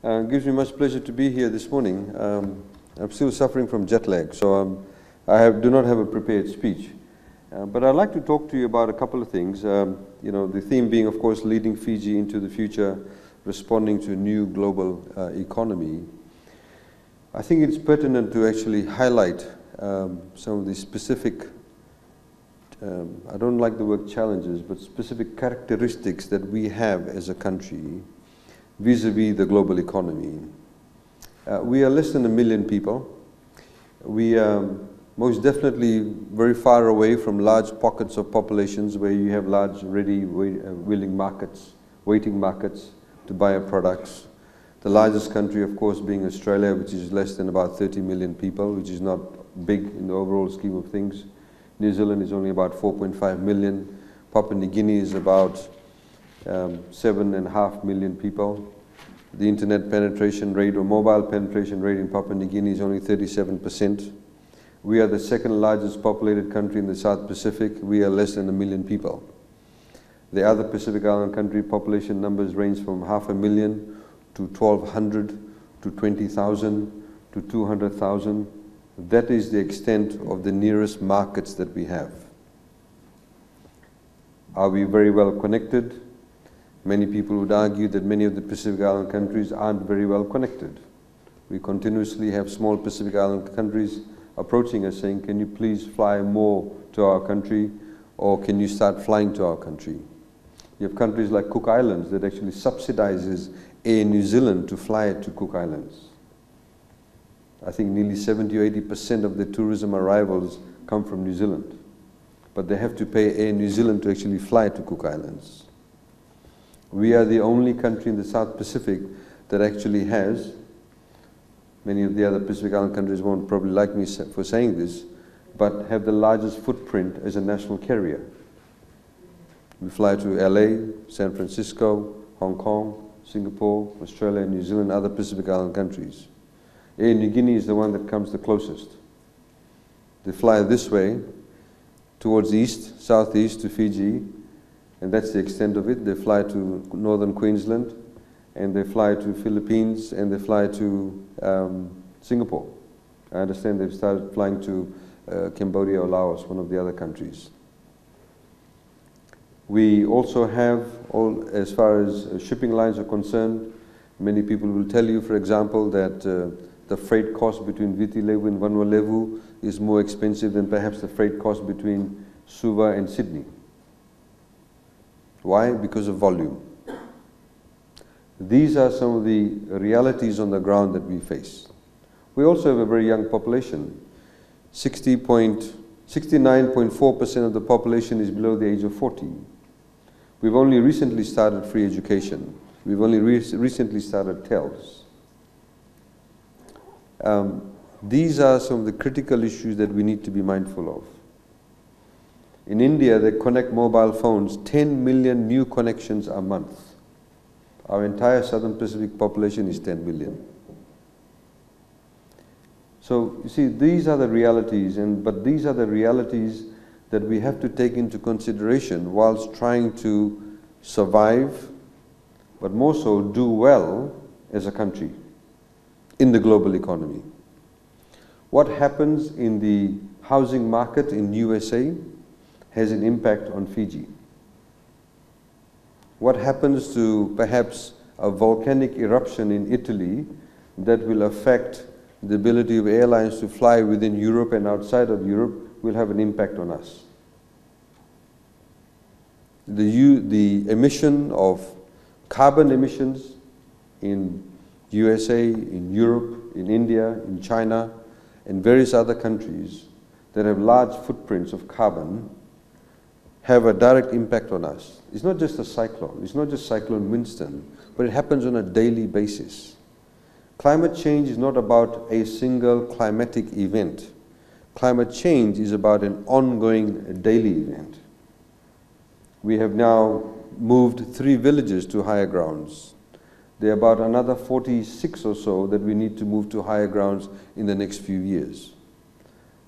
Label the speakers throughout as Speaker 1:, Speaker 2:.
Speaker 1: Gives me much pleasure to be here this morning. I'm still suffering from jet lag, so do not have a prepared speech. But I'd like to talk to you about a couple of things. The theme being, of course, leading Fiji into the future, responding to a new global economy. I think it's pertinent to actually highlight some of the specific, I don't like the word challenges, but specific characteristics that we have as a country vis-a-vis the global economy. We are less than 1 million people. We are most definitely very far away from large pockets of populations where you have large, ready, willing markets, waiting markets to buy our products. The largest country, of course, being Australia, which is less than about 30 million people, which is not big in the overall scheme of things. New Zealand is only about 4.5 million. Papua New Guinea is about 7.5 million people. The internet penetration rate or mobile penetration rate in Papua New Guinea is only 37%. We are the second largest populated country in the South Pacific. We are less than 1 million people. The other Pacific Island country population numbers range from 500,000 to 1,200 to 20,000 to 200,000. That is the extent of the nearest markets that we have. Are we very well connected? Many people would argue that many of the Pacific Island countries aren't very well connected. We continuously have small Pacific Island countries approaching us saying, can you please fly more to our country, or can you start flying to our country? You have countries like Cook Islands that actually subsidizes Air New Zealand to fly to Cook Islands. I think nearly 70 or 80% of the tourism arrivals come from New Zealand, but they have to pay Air New Zealand to actually fly to Cook Islands. We are the only country in the South Pacific that actually has, many of the other Pacific Island countries won't probably like me for saying this, but have the largest footprint as a national carrier. We fly to LA, San Francisco, Hong Kong, Singapore, Australia, New Zealand, other Pacific Island countries. Air New Guinea is the one that comes the closest. They fly this way, towards east, southeast to Fiji, and that's the extent of it. They fly to northern Queensland, and they fly to Philippines, and they fly to Singapore. I understand they've started flying to Cambodia or Laos, one of the other countries. We also have, as far as shipping lines are concerned, many people will tell you, for example, that the freight cost between Viti Levu and Vanua Levu is more expensive than perhaps the freight cost between Suva and Sydney. Why? Because of volume. These are some of the realities on the ground that we face. We also have a very young population. 69.4% of the population is below the age of 40. We've only recently started free education. We've only recently started TELS. These are some of the critical issues that we need to be mindful of. In India, they connect mobile phones, 10 million new connections a month. Our entire Southern Pacific population is 10 million. So, you see, these are the realities, but these are the realities that we have to take into consideration whilst trying to survive, but more so do well as a country in the global economy. What happens in the housing market in USA has an impact on Fiji. What happens to perhaps a volcanic eruption in Italy that will affect the ability of airlines to fly within Europe and outside of Europe will have an impact on us. The emission of carbon emissions in USA, in Europe, in India, in China, and various other countries that have large footprints of carbon have a direct impact on us. It's not just a cyclone, it's not just Cyclone Winston, but it happens on a daily basis. Climate change is not about a single climatic event. Climate change is about an ongoing daily event. We have now moved 3 villages to higher grounds. There are about another 46 or so that we need to move to higher grounds in the next few years.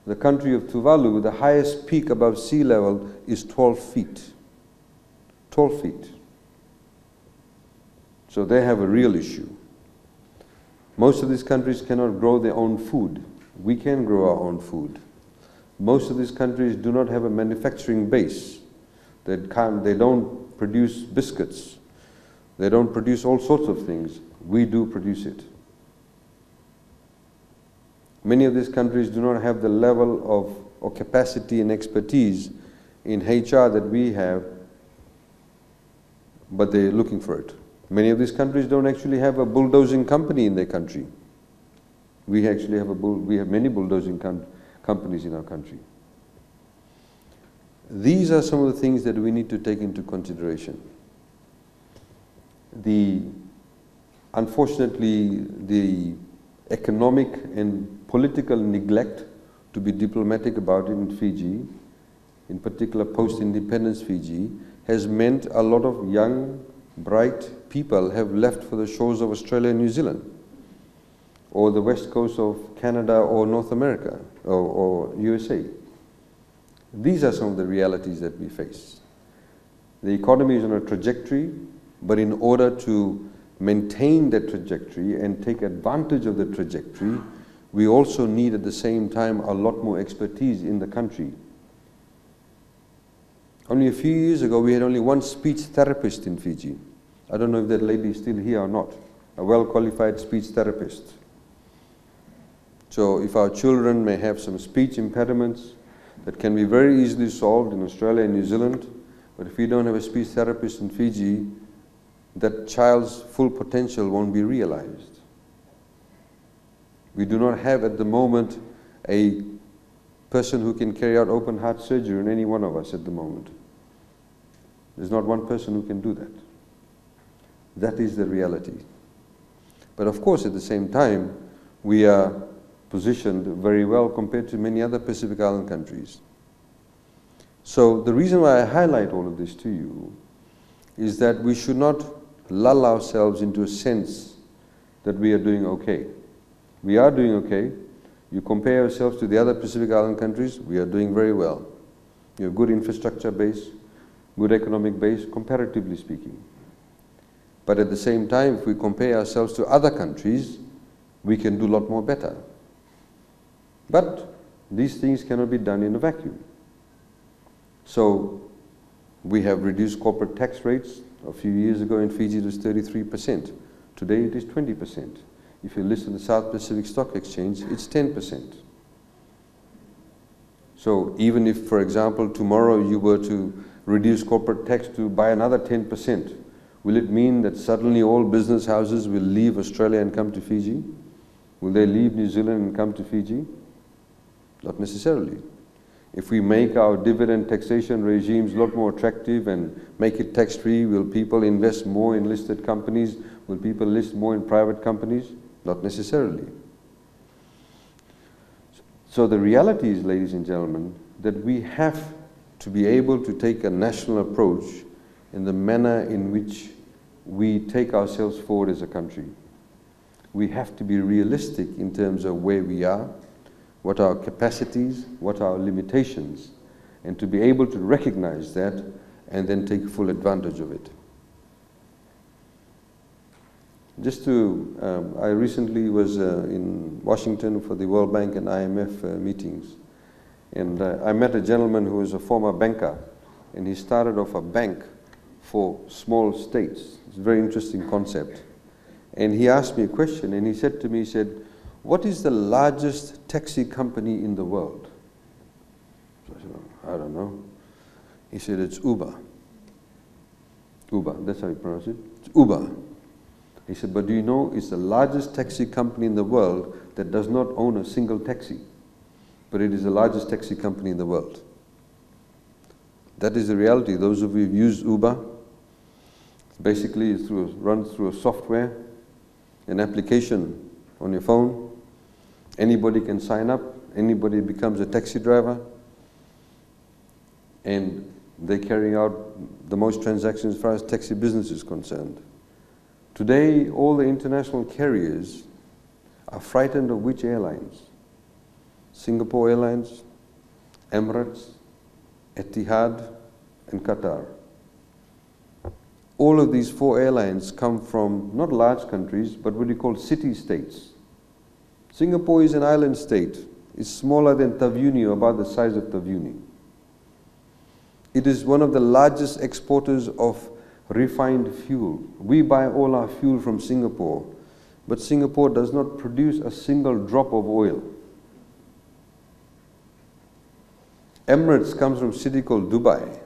Speaker 1: The country of Tuvalu, the highest peak above sea level is 12 feet. 12 feet. So they have a real issue. Most of these countries cannot grow their own food. We can grow our own food. Most of these countries do not have a manufacturing base. They don't produce biscuits. They don't produce all sorts of things. We do produce it. Many of these countries do not have the level of or capacity and expertise in HR that we have, but they're looking for it. Many of these countries don't actually have a bulldozing company in their country. We actually have many bulldozing companies in our country. These are some of the things that we need to take into consideration. Unfortunately, the economic and political neglect, to be diplomatic about it, in Fiji, in particular post-independence Fiji, has meant a lot of young, bright people have left for the shores of Australia and New Zealand, or the west coast of Canada or North America, or USA. These are some of the realities that we face. The economy is on a trajectory, but in order to maintain that trajectory and take advantage of the trajectory, we also need at the same time a lot more expertise in the country. Only a few years ago, we had only one speech therapist in Fiji. I don't know if that lady is still here or not, a well-qualified speech therapist. So if our children may have some speech impediments that can be very easily solved in Australia and New Zealand, but if we don't have a speech therapist in Fiji, that child's full potential won't be realized. We do not have at the moment a person who can carry out open heart surgery in any one of us at the moment. There's not one person who can do that. That is the reality. But of course, at the same time, we are positioned very well compared to many other Pacific Island countries. So the reason why I highlight all of this to you is that we should not lull ourselves into a sense that we are doing okay. We are doing okay. You compare ourselves to the other Pacific Island countries, we are doing very well. You have good infrastructure base, good economic base, comparatively speaking. But at the same time, if we compare ourselves to other countries, we can do a lot more better. But these things cannot be done in a vacuum. So we have reduced corporate tax rates. A few years ago in Fiji it was 33%. Today it is 20%. If you list in the South Pacific Stock Exchange, it's 10%. So even if, for example, tomorrow you were to reduce corporate tax by another 10%, will it mean that suddenly all business houses will leave Australia and come to Fiji? Will they leave New Zealand and come to Fiji? Not necessarily. If we make our dividend taxation regimes a lot more attractive and make it tax-free, will people invest more in listed companies? Will people list more in private companies? Not necessarily. So the reality is, ladies and gentlemen, that we have to be able to take a national approach in the manner in which we take ourselves forward as a country. We have to be realistic in terms of where we are, what are our capacities, what are our limitations, and to be able to recognize that and then take full advantage of it. I recently was in Washington for the World Bank and IMF meetings, and I met a gentleman who was a former banker, and he started off a bank for small states. It's a very interesting concept. And he asked me a question, and he said to me, he said, "What is the largest taxi company in the world?" So I said, "I don't know." He said, "It's Uber." Uber, that's how you pronounce it. It's Uber. He said, "But do you know it's the largest taxi company in the world that does not own a single taxi, but it is the largest taxi company in the world." That is the reality. Those of you who use Uber, basically it runs through a software, an application on your phone. Anybody can sign up, anybody becomes a taxi driver, and they're carrying out the most transactions as far as taxi business is concerned. Today, all the international carriers are frightened of which airlines? Singapore Airlines, Emirates, Etihad, and Qatar. All of these 4 airlines come from not large countries, but what we call city-states. Singapore is an island state. It's smaller than Taveuni, about the size of Taveuni. It is one of the largest exporters of refined fuel. We buy all our fuel from Singapore, but Singapore does not produce a single drop of oil. Emirates comes from a city called Dubai.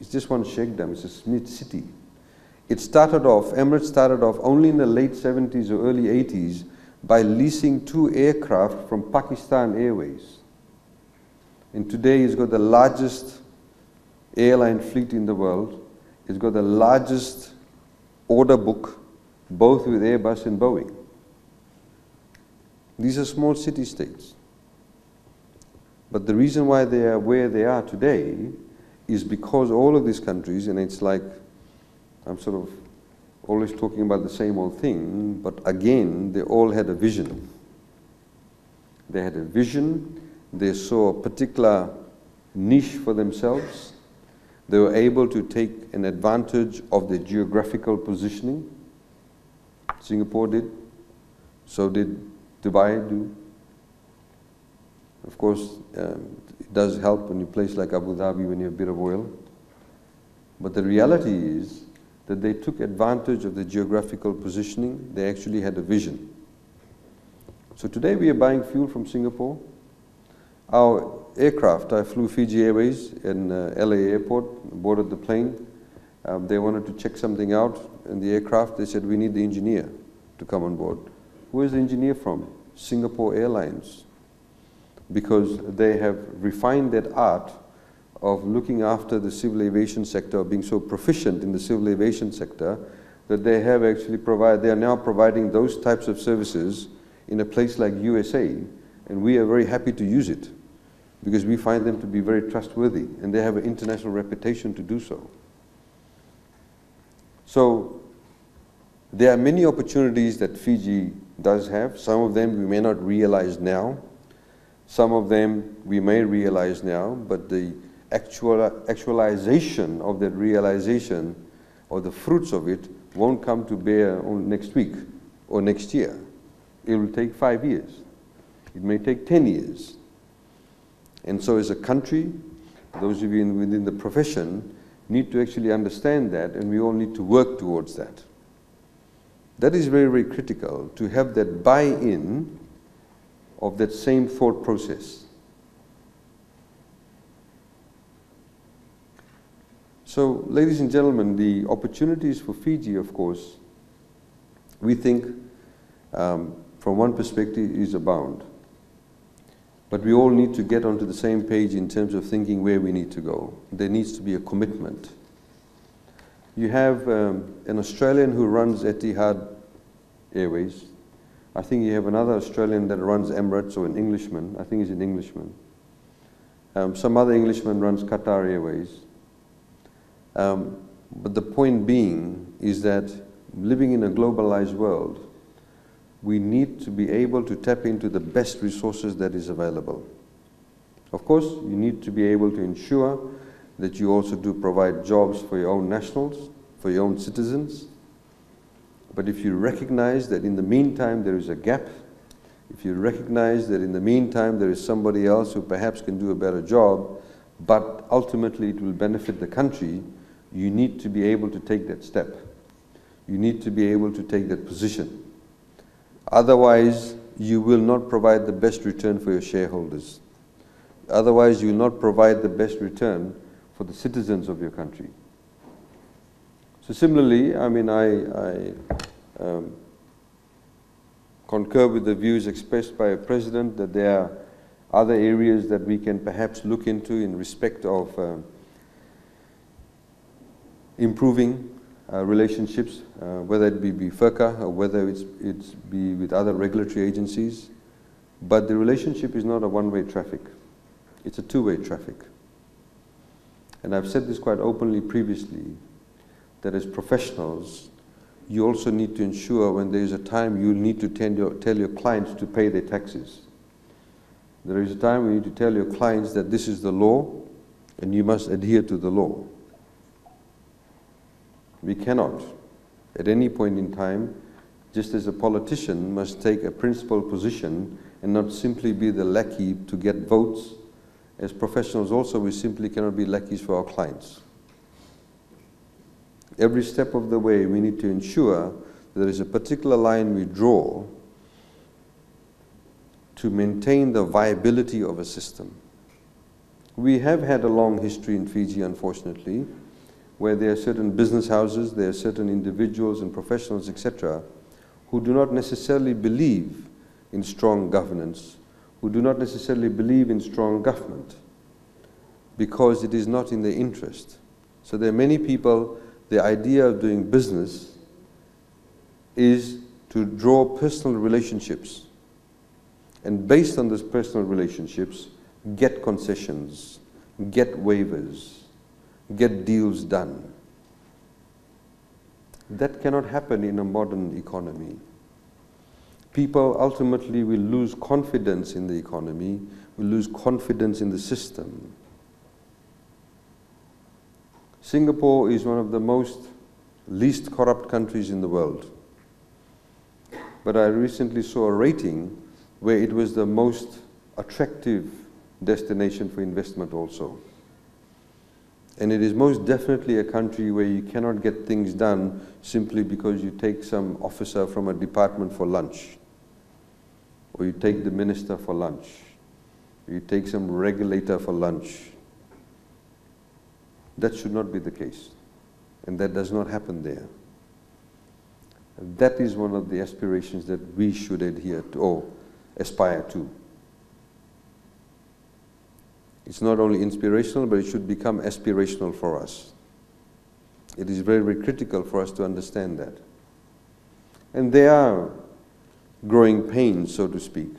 Speaker 1: It's just one sheikhdom, it's a city. Emirates started off only in the late 70s or early 80s by leasing 2 aircraft from Pakistan Airways. And today it's got the largest airline fleet in the world. It's got the largest order book, both with Airbus and Boeing. These are small city-states. But the reason why they are where they are today is because all of these countries, and it's like, I'm sort of always talking about the same old thing, but again, they all had a vision. They had a vision, they saw a particular niche for themselves, they were able to take an advantage of their geographical positioning. Singapore did, so did Dubai do. Of course, it does help in a place like Abu Dhabi when you have a bit of oil. But the reality is that they took advantage of the geographical positioning. They actually had a vision. So today we are buying fuel from Singapore. Our aircraft, I flew Fiji Airways in LA airport, boarded the plane. They wanted to check something out in the aircraft. They said, we need the engineer to come on board. Where is the engineer from? Singapore Airlines. Because they have refined that art of looking after the civil aviation sector, being so proficient in the civil aviation sector, that they have actually they are now providing those types of services in a place like USA, and we are very happy to use it because we find them to be very trustworthy, and they have an international reputation to do so. So there are many opportunities that Fiji does have. Some of them we may not realize now. Some of them we may realize now, but the actualization of that realization or the fruits of it won't come to bear on next week or next year. It will take 5 years. It may take 10 years. And so as a country, those of you within the profession need to actually understand that, and we all need to work towards that. That is very, very critical, to have that buy-in of that same thought process. So, ladies and gentlemen, the opportunities for Fiji, of course, we think from one perspective is abound. But we all need to get onto the same page in terms of thinking where we need to go. There needs to be a commitment. You have an Australian who runs Etihad Airways. I think you have another Australian that runs Emirates, or an Englishman. I think he's an Englishman. Some other Englishman runs Qatar Airways. But the point being is that living in a globalized world, we need to be able to tap into the best resources that is available. Of course, you need to be able to ensure that you also do provide jobs for your own nationals, for your own citizens. But if you recognize that in the meantime there is a gap, if you recognize that in the meantime there is somebody else who perhaps can do a better job, but ultimately it will benefit the country, you need to be able to take that step. You need to be able to take that position. Otherwise, you will not provide the best return for your shareholders. Otherwise, you will not provide the best return for the citizens of your country. So similarly, I mean, I concur with the views expressed by a president that there are other areas that we can perhaps look into in respect of improving relationships, whether it be FIRCA or whether it's be with other regulatory agencies. But the relationship is not a one-way traffic. It's a two-way traffic. And I've said this quite openly previously, that as professionals, you also need to ensure when there is a time you need to tell your clients to pay their taxes. There is a time when you need to tell your clients that this is the law and you must adhere to the law. We cannot, at any point in time, just as a politician must take a principled position and not simply be the lackey to get votes. As professionals also, we simply cannot be lackeys for our clients. Every step of the way, we need to ensure that there is a particular line we draw to maintain the viability of a system. We have had a long history in Fiji, unfortunately, where there are certain business houses, there are certain individuals and professionals, etc., who do not necessarily believe in strong governance, who do not necessarily believe in strong government, because it is not in their interest. So there are many people, the idea of doing business is to draw personal relationships, and based on those personal relationships, get concessions, get waivers, get deals done. That cannot happen in a modern economy. People ultimately will lose confidence in the economy, will lose confidence in the system. Singapore is one of the least corrupt countries in the world. But I recently saw a rating where it was the most attractive destination for investment also. And it is most definitely a country where you cannot get things done simply because you take some officer from a department for lunch, or you take the minister for lunch, or you take some regulator for lunch. That should not be the case, and that does not happen there. That is one of the aspirations that we should adhere to, or aspire to. It's not only inspirational, but it should become aspirational for us. It is very, very critical for us to understand that. And there are growing pains, so to speak.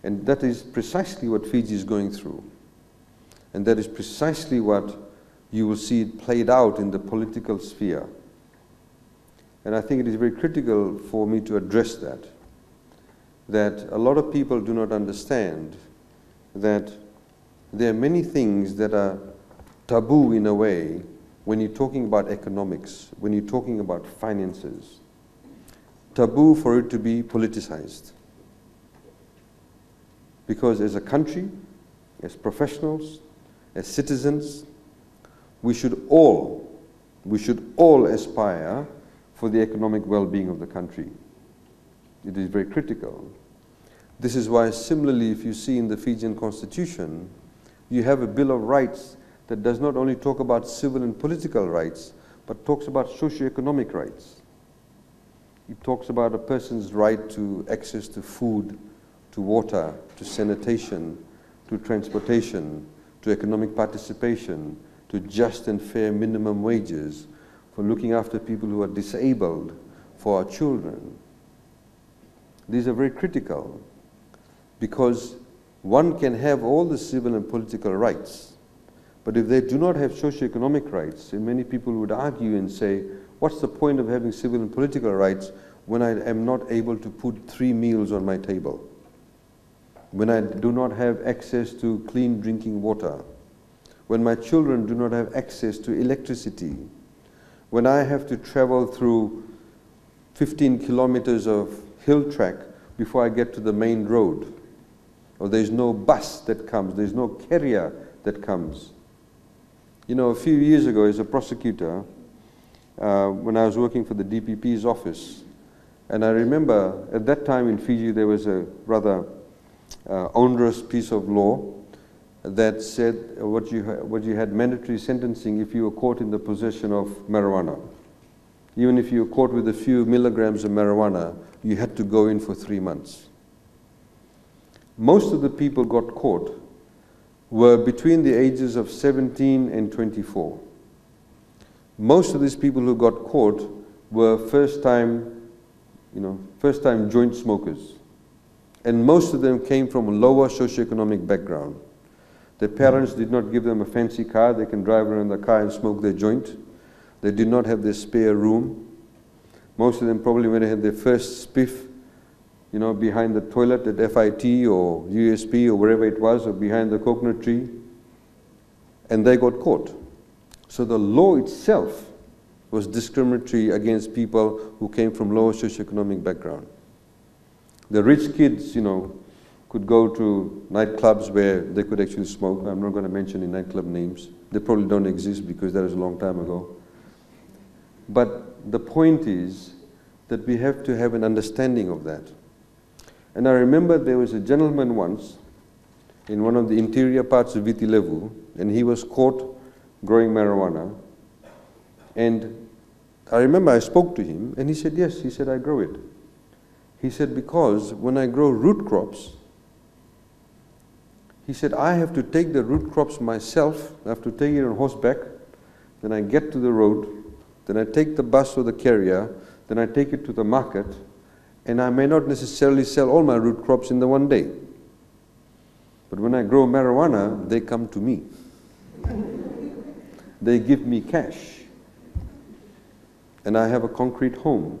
Speaker 1: And that is precisely what Fiji is going through. And that is precisely what you will see it played out in the political sphere. And I think it is very critical for me to address that a lot of people do not understand that there are many things that are taboo in a way when you're talking about economics, when you're talking about finances. Taboo for it to be politicized. Because as a country, as professionals, as citizens, we should all aspire for the economic well-being of the country. It is very critical. This is why, similarly, if you see in the Fijian constitution, you have a Bill of Rights that does not only talk about civil and political rights, but talks about socio-economic rights. It talks about a person's right to access to food, to water, to sanitation, to transportation, to economic participation, to just and fair minimum wages, for looking after people who are disabled, for our children. These are very critical, because one can have all the civil and political rights, but if they do not have socio-economic rights, and many people would argue and say, what's the point of having civil and political rights when I am not able to put 3 meals on my table? When I do not have access to clean drinking water? When my children do not have access to electricity? When I have to travel through 15 kilometers of hill track before I get to the main road? Or there's no bus that comes, there's no carrier that comes. You know, a few years ago as a prosecutor, when I was working for the DPP's office, and I remember at that time in Fiji there was a rather onerous piece of law that said what you had mandatory sentencing if you were caught in the possession of marijuana. Even if you were caught with a few milligrams of marijuana, you had to go in for 3 months. Most of the people got caught were between the ages of 17 and 24. Most of these people who got caught were first-time joint smokers. And most of them came from a lower socioeconomic background. Their parents did not give them a fancy car. They can drive around the car and smoke their joint. They did not have their spare room. Most of them probably when they had their first spiff, behind the toilet at FIT or USP or wherever it was, or behind the coconut tree, and they got caught. So the law itself was discriminatory against people who came from lower socioeconomic background. The rich kids, you know, could go to nightclubs where they could actually smoke. I'm not going to mention any nightclub names. They probably don't exist because that was a long time ago. But the point is that we have to have an understanding of that. And I remember there was a gentleman once in one of the interior parts of Viti Levu, and he was caught growing marijuana. And I remember I spoke to him, and he said, yes, he said, I grow it. He said, because when I grow root crops, he said, I have to take the root crops myself, I have to take it on horseback, then I get to the road, then I take the bus or the carrier, then I take it to the market, and I may not necessarily sell all my root crops in the one day. But when I grow marijuana, they come to me. They give me cash. And I have a concrete home.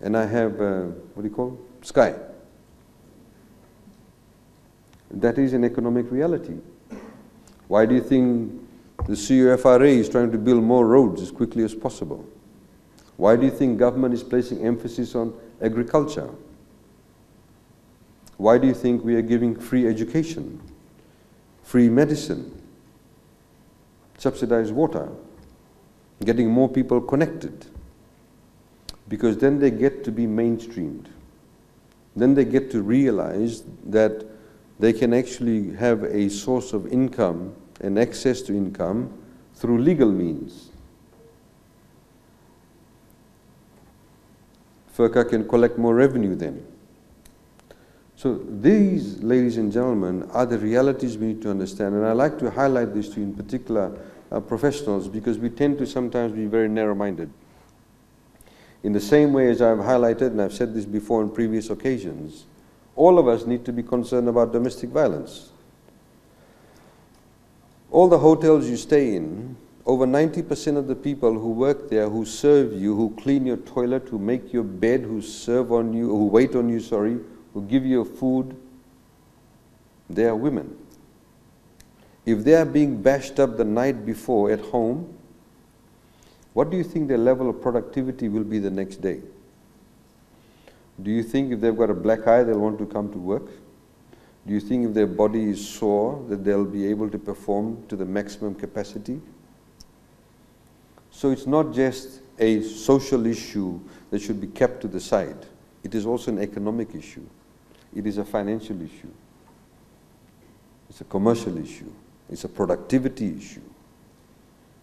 Speaker 1: And I have, what do you call it? Sky. That is an economic reality. Why do you think the CUFRA is trying to build more roads as quickly as possible? Why do you think government is placing emphasis on agriculture? Why do you think we are giving free education, free medicine, subsidized water, getting more people connected? Because then they get to be mainstreamed. Then they get to realize that they can actually have a source of income and access to income through legal means. FERCA can collect more revenue then. So these, ladies and gentlemen, are the realities we need to understand. And I like to highlight this to, in particular, professionals, because we tend to sometimes be very narrow-minded. In the same way as I've highlighted, and I've said this before on previous occasions, all of us need to be concerned about domestic violence. All the hotels you stay in, over 90% of the people who work there, who serve you, who clean your toilet, who make your bed, who serve on you, who wait on you, sorry, who give you food, they are women. If they are being bashed up the night before at home, what do you think their level of productivity will be the next day? Do you think if they've got a black eye, they'll want to come to work? Do you think if their body is sore, that they'll be able to perform to the maximum capacity? So it's not just a social issue that should be kept to the side. It is also an economic issue. It is a financial issue. It's a commercial issue. It's a productivity issue.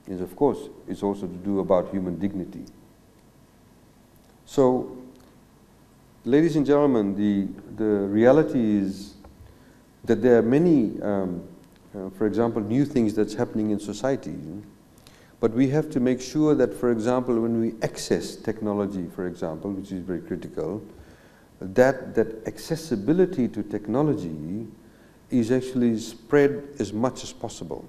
Speaker 1: And of course, it's also to do about human dignity. So, ladies and gentlemen, the reality is that there are many, for example, new things that's happening in society. But we have to make sure that, for example, when we access technology, for example, which is very critical, that accessibility to technology is actually spread as much as possible.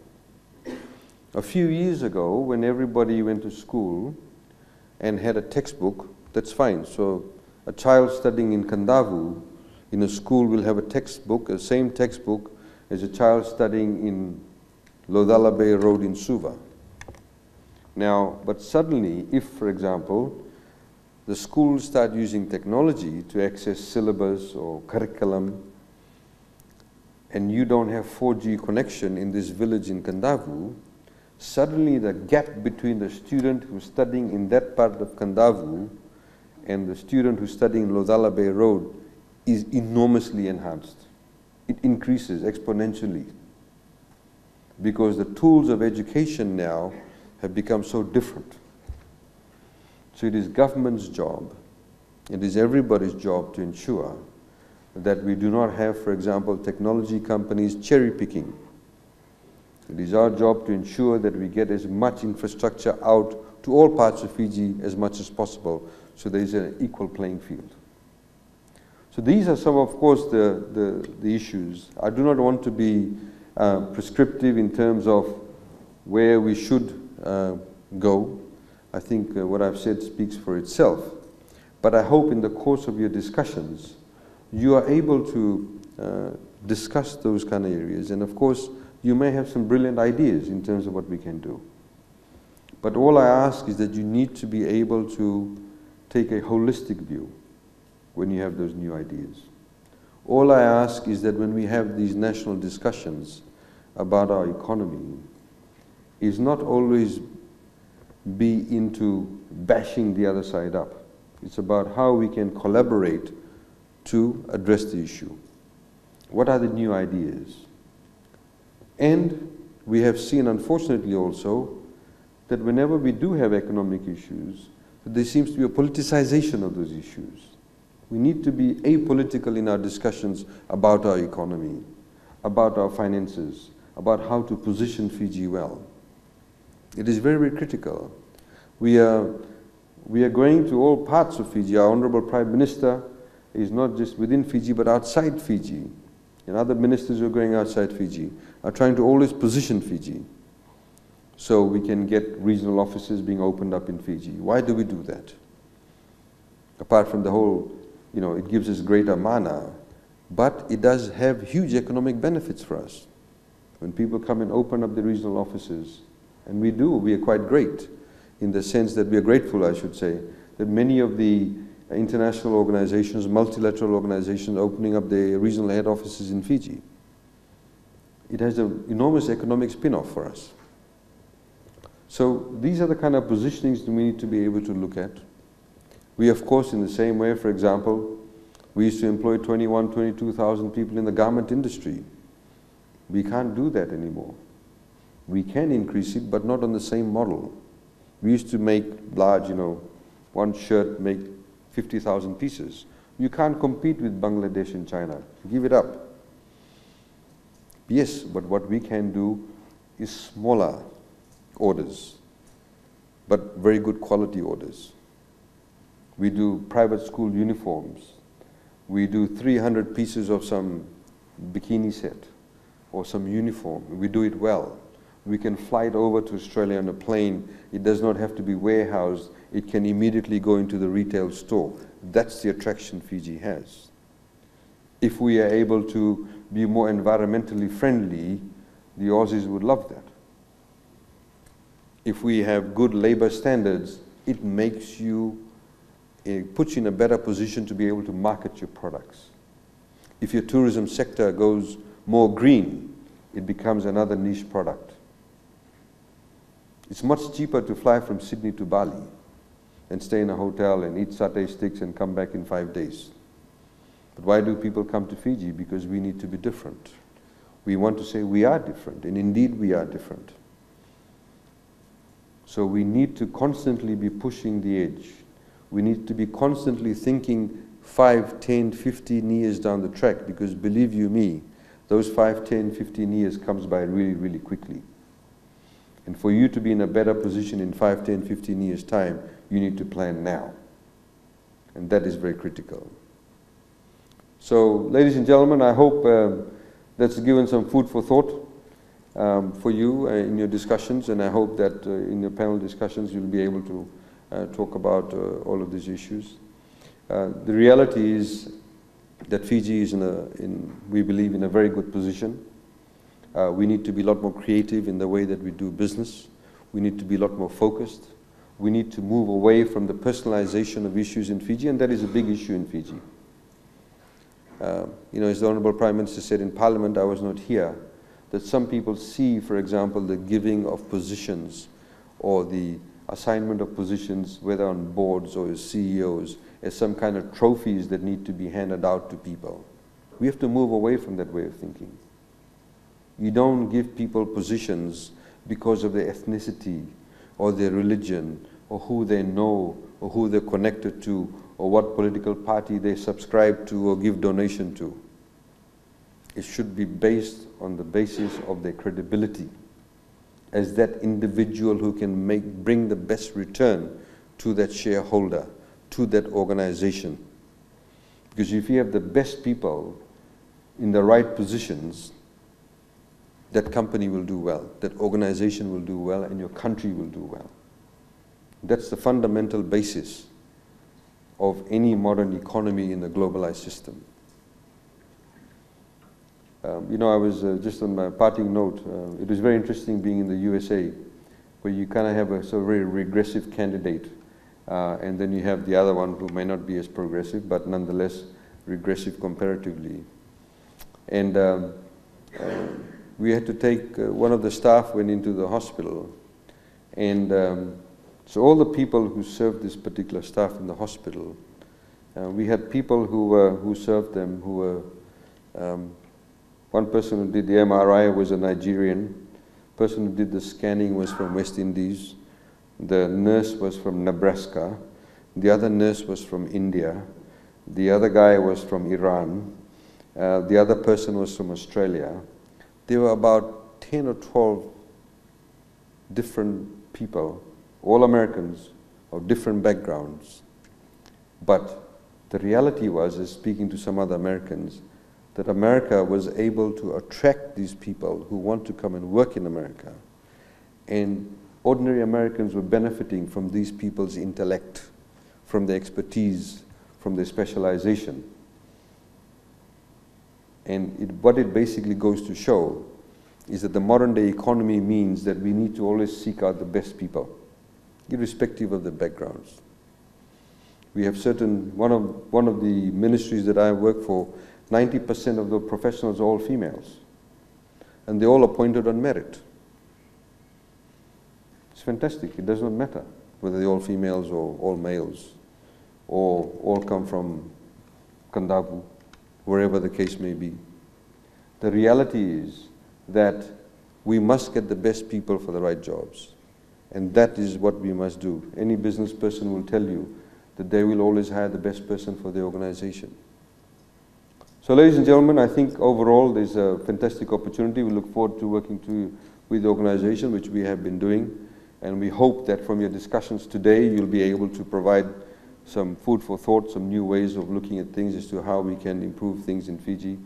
Speaker 1: A few years ago, when everybody went to school and had a textbook, that's fine. So a child studying in Kandavu in a school will have a textbook, the same textbook as a child studying in Lodala Bay Road in Suva. Now, but suddenly, if, for example, the schools start using technology to access syllabus or curriculum, and you don't have 4G connection in this village in Kandavu, suddenly the gap between the student who's studying in that part of Kandavu and the student who's studying in Lodala Bay Road is enormously enhanced. It increases exponentially because the tools of education now have become so different. So it is government's job, it is everybody's job to ensure that we do not have, for example, technology companies cherry picking. It is our job to ensure that we get as much infrastructure out to all parts of Fiji as much as possible, so there is an equal playing field. So these are some, of course, the issues. I do not want to be prescriptive in terms of where we should go. I think what I've said speaks for itself. But I hope in the course of your discussions, you are able to discuss those kind of areas. And of course, you may have some brilliant ideas in terms of what we can do. But all I ask is that you need to be able to take a holistic view when you have those new ideas. All I ask is that when we have these national discussions about our economy, is not always be into bashing the other side up. It's about how we can collaborate to address the issue. What are the new ideas? And we have seen, unfortunately also, that whenever we do have economic issues, there seems to be a politicization of those issues. We need to be apolitical in our discussions about our economy, about our finances, about how to position Fiji well. It is very, very critical. We are going to all parts of Fiji. Our Honorable Prime Minister is not just within Fiji, but outside Fiji. And other ministers who are going outside Fiji are trying to always position Fiji so we can get regional offices being opened up in Fiji. Why do we do that? Apart from the whole, it gives us greater mana, but it does have huge economic benefits for us. When people come and open up the regional offices, and we are quite great in the sense that we are grateful, I should say, that many of the international organizations, multilateral organizations opening up their regional head offices in Fiji. It has an enormous economic spin-off for us. So these are the kind of positionings that we need to be able to look at. We, of course, in the same way, for example, we used to employ 22,000 people in the garment industry. We can't do that anymore. We can increase it, but not on the same model. We used to make large, one shirt make 50,000 pieces. You can't compete with Bangladesh and China. Give it up. Yes, but what we can do is smaller orders, but very good quality orders. We do private school uniforms. We do 300 pieces of some bikini set or some uniform. We do it well. We can fly it over to Australia on a plane. It does not have to be warehoused. It can immediately go into the retail store. That's the attraction Fiji has. If we are able to be more environmentally friendly, the Aussies would love that. If we have good labor standards, it makes you, it puts you in a better position to be able to market your products. If your tourism sector goes more green, it becomes another niche product. It's much cheaper to fly from Sydney to Bali and stay in a hotel and eat satay sticks and come back in 5 days. But why do people come to Fiji? Because we need to be different. We want to say we are different, and indeed we are different. So we need to constantly be pushing the edge. We need to be constantly thinking 5, 10, 15 years down the track, because believe you me, those 5, 10, 15 years comes by really, really quickly. And for you to be in a better position in 5, 10, 15 years' time, you need to plan now. And that is very critical. So, ladies and gentlemen, I hope that's given some food for thought for you in your discussions, and I hope that in your panel discussions you'll be able to talk about all of these issues. The reality is that Fiji is we believe, in a very good position. We need to be a lot more creative in the way that we do business. We need to be a lot more focused. We need to move away from the personalization of issues in Fiji, and that is a big issue in Fiji. As the Honorable Prime Minister said in Parliament, I was not here, that some people see, for example, the giving of positions or the assignment of positions, whether on boards or as CEOs, as some kind of trophies that need to be handed out to people. We have to move away from that way of thinking. You don't give people positions because of their ethnicity or their religion or who they know or who they're connected to or what political party they subscribe to or give donation to. It should be based on the basis of their credibility as that individual who can bring the best return to that shareholder, to that organization. Because if you have the best people in the right positions, that company will do well, that organization will do well, and your country will do well. That's the fundamental basis of any modern economy in the globalized system. I was just on my parting note, it was very interesting being in the USA where you kind of have a sort of very regressive candidate, and then you have the other one who may not be as progressive, but nonetheless regressive comparatively. And we had to take, one of the staff went into the hospital, and so all the people who served this particular staff in the hospital, we had people who served them who were, one person who did the MRI was a Nigerian, person who did the scanning was from West Indies, the nurse was from Nebraska, the other nurse was from India, the other guy was from Iran, the other person was from Australia. There were about 10 or 12 different people, all Americans of different backgrounds. But the reality was, as speaking to some other Americans, that America was able to attract these people who want to come and work in America. And ordinary Americans were benefiting from these people's intellect, from their expertise, from their specialization. And what it basically goes to show is that the modern day economy means that we need to always seek out the best people, irrespective of the backgrounds. We have certain, one of the ministries that I work for, 90% of the professionals are all females, and they're all appointed on merit. It's fantastic. It does not matter whether they're all females or all males, or all come from Kandavu, wherever the case may be. The reality is that we must get the best people for the right jobs, and that is what we must do. Any business person will tell you that they will always hire the best person for the organization. So ladies and gentlemen, I think overall there's a fantastic opportunity. We look forward to working with the organization, which we have been doing, and we hope that from your discussions today you'll be able to provide some food for thought, some new ways of looking at things as to how we can improve things in Fiji,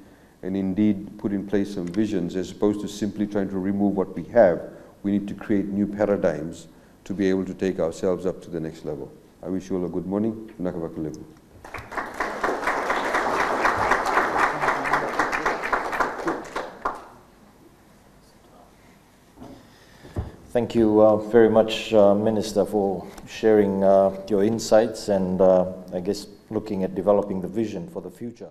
Speaker 1: and indeed put in place some visions as opposed to simply trying to remove what we have. We need to create new paradigms to be able to take ourselves up to the next level. I wish you all a good morning. Nakavakulevu.
Speaker 2: Thank you very much, Minister, for sharing your insights and I guess looking at developing the vision for the future.